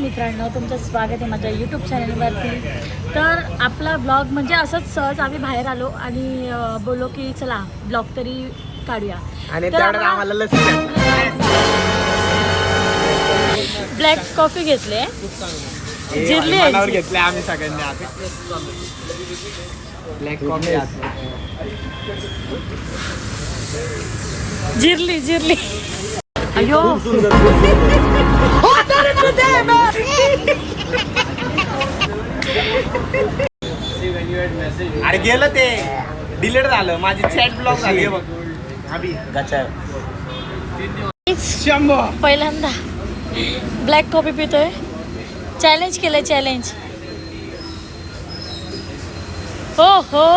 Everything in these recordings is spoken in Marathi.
मित्रांनो, तुमचं स्वागत आहे माझ्या यूट्यूब चॅनलवरती. तर आपला ब्लॉग म्हणजे असंच सहज आम्ही बाहेर आलो आणि बोललो की चला ब्लॉग तरी काढूया. आणि आम्हाला ब्लॅक कॉफी घेतले, जिरली घेतले आम्ही सगळ्यांनी. ब्लॅक कॉफी जिरली अयो अरे गेलं ते डिलीट झालं, माझी चॅट ब्लॉक झाली बघ. पहिल्यांदा ब्लॅक कॉफी पितोय. चॅलेंज केलंय, चॅलेंज. हो हो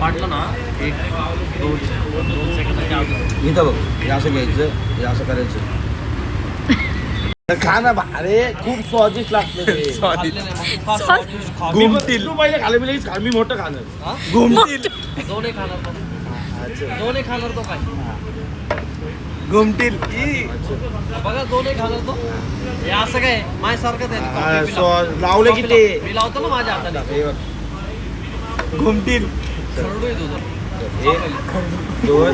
वाटलं ना, एक दोन सेकंदाच्या इथं बघ, हे असं घ्यायचं, हे असं करायचं. खा ना, अरे खूप स्वादिष्ट लागतं ते. घुमतील तू पहिले खाले, मी खा, मी मोठं खाणार. घुमतील दोन्ही खाणार तो काय घुमतील बघा, दोन्ही खाणार तो. हे असं काय माझ्यासारखं लावलं की ते मी लावतो ना माझ्या हाताने. घुमतील दोन.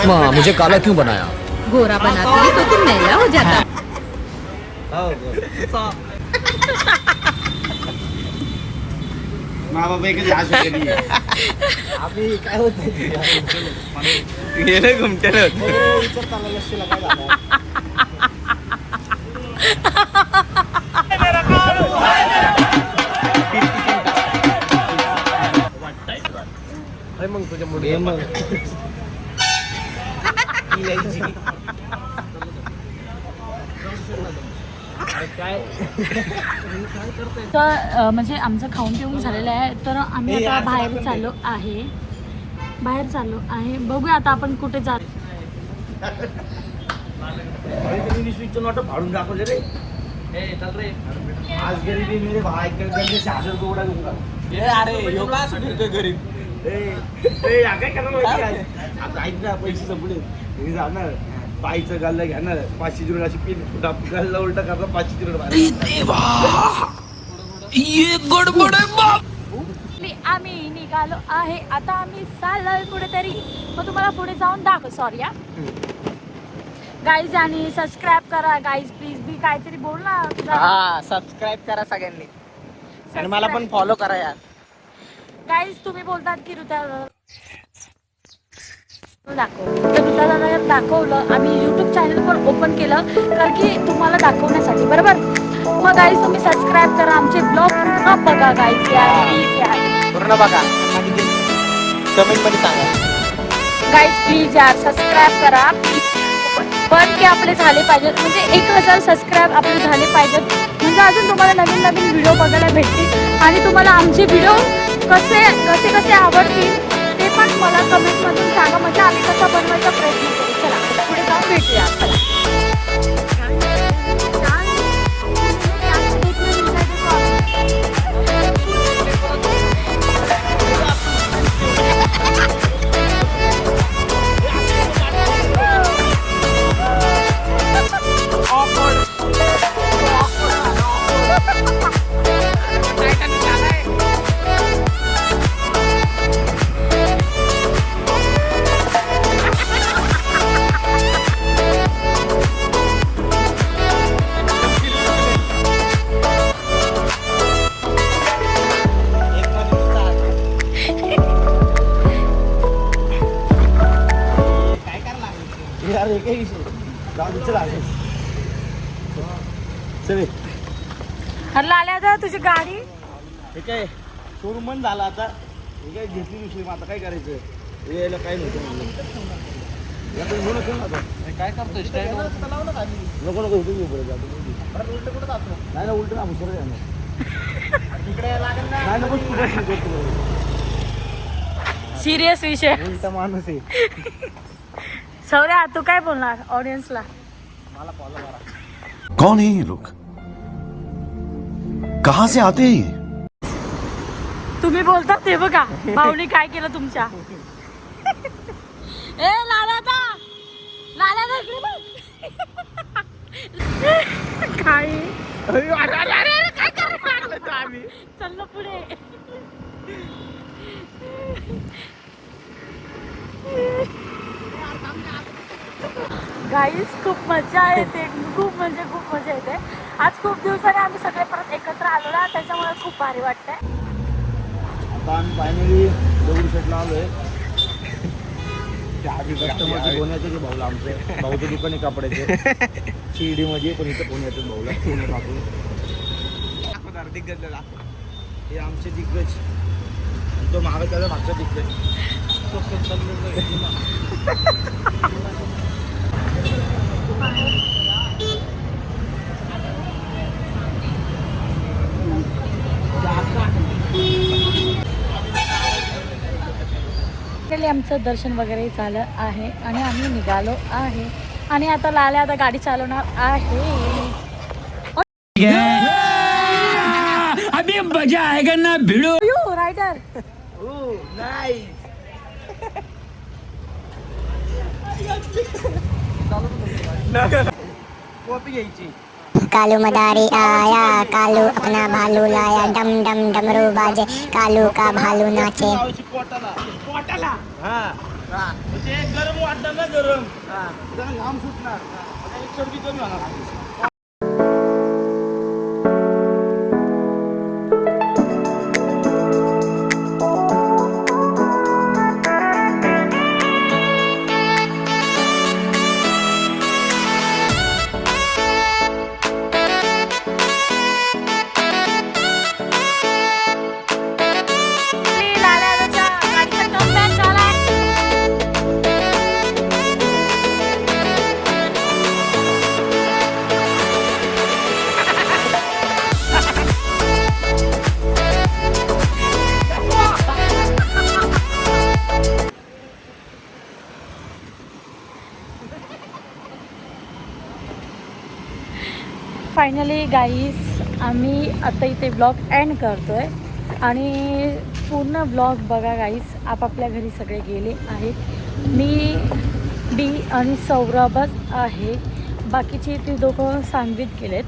माँ मुझे काला क्यों बनाया? गोरा बनाती है तो तुम मैला हो जाता. माँ बाबा एक आम्ही काय होत गेलं घुमट्याला मग तुझ्या मुली तर म्हणजे आमचं खाऊन पिऊन झालेलं आहे. तर आम्ही आता बाहेर चाललो आहे. बघूया आता आपण कुठे जात. नोट फाडून दाखवले रे. आज गरीबी मेरे भाई के शासन को उड़ा दूंगा. अरे यो का सुधरतोय गरीब. काय करणार माहिती आहे? आता ऐक ना, पैसे संपले, मी जाणार पायचं गाल्ला घेणार, 500 रुपये अशी पिन गाल्ला उलटा करणार, 500 रुपये. आम्ही निघालो आहे. आता आम्ही चाललोय कुठेतरी. मग तुम्हाला पुढे जाऊन दाखव. सॉरी या गाईज, आणि सबस्क्राईब करा गाईज प्लीज. मी काहीतरी बोल ना. सबस्क्राईब करा सगळ्यांनी आणि मला पण फॉलो करा यार. गाईज तुम्ही बोलतात की ऋता दादाला दाखवलं. आम्ही यूट्यूब चॅनल पण ओपन केलं कारण की तुम्हाला दाखवण्यासाठी, बरोबर. मग गाईज तुम्ही सबस्क्राईब करा, आमचे ब्लॉग पूर्ण बघा गाईज यार, प्लीज यार पूर्ण बघा. कमेंट मध्ये सांगा गाईज, प्लीज यार सबस्क्राईब करा प्लीज. पण की आपले झाले पाहिजेत, म्हणजे 1000 सबस्क्राईब आपले झाले पाहिजेत, म्हणजे अजून तुम्हाला नवीन नवीन व्हिडिओ बघायला भेटतील. आणि तुम्हाला आमचे व्हिडिओ कसे आवडतील ते पण मला कमेंटमधून सांगा, म्हणजे आम्ही कसा बनवायचा प्रयत्न करू. चला पुढे जाऊन भेटूया. आल्या तुझी गाडी. हे काय शोरूम बंद झाला आता. हे काय घेतली दुसरी, मग आता काय करायचं? यायला काय नव्हतं. काय करतोय नको नको उलट नाही ना, उलट ना सरळ नाही नको. सिरियस विषय. उलटा माणूस आहे. सौर्या तू काय बोलणार ऑडियन्सला? मला फॉलो करा. कौन है ये लोग, कहाँ से आते हैं? तुम्ही बोलता ते बघा भाऊनी काय केलं तुमच्या. ए लाला इकडे बघ. काय चल ना पुढे. गाईस खूप मजा येते, खूप म्हणजे खूप मजा येते. आज खूप दिवसाने आम्ही सगळे परत एकत्र आलो ना, त्याच्यामुळे खूप भारी वाटतंय. आता आम्ही फायनली दगडूशेठला आलोय. कस्टमरचे फोन येते की भाऊला, आमचं भाऊचं दुकान आहे कपड्याचे शिर्डीमध्ये, पण इथं फोन येतात भाऊला पुण्यात टाकून. दिग्गज हे आमचे दिग्गज, आणि तो मागे त्याचा मागचा दिग्गज. आमचं दर्शन वगैरे झालं आहे आणि आम्ही निघालो आहे. आणि आता लाल्या आता गाडी चालवणार आहे. अभी मजा आएगा ना भिड़ो. रायडर कॉपी घ्यायची. कालू मदारी आया, कालू अपना भालू लाया, डम डम डमरू बाजे, कालू का भालू नाचे. पोटाला हा ते गरम वाटणार ना, गरम जरा घाम सुटणार, एक सर्दी कमी होणार. फायनली गाईस आम्ही आता इथे ब्लॉग एंड करतोय. आणि पूर्ण ब्लॉग बघा गाईस. आपापल्या घरी सगळे गेले आहेत. मी डी आणि सौरभच आहे, बाकीचे ते दोघं सांगलीत गेलेत.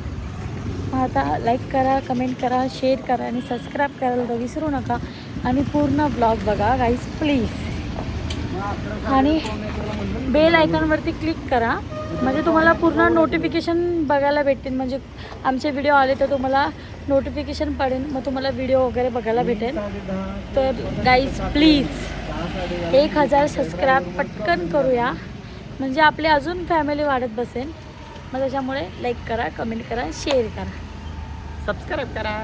मग आता लाईक करा, कमेंट करा, शेअर करा आणि सबस्क्राईब करायला तर विसरू नका. आणि पूर्ण ब्लॉग बघा गाईस प्लीज. आणि बेल आयकॉनवरती क्लिक करा, म्हणजे तुम्हाला पूर्ण नोटिफिकेशन बघायला भेटतील. म्हणजे आमचे व्हिडिओ आले तर तुम्हाला नोटिफिकेशन पडेल, मग तुम्हाला व्हिडिओ वगैरे बघायला भेटेल. तर गाईज प्लीज 1000 सबस्क्राईब पटकन करूया, म्हणजे आपली अजून फॅमिली वाढत बसेल. मग त्याच्यामुळे लाईक करा, कमेंट करा, शेअर करा, सबस्क्राईब करा.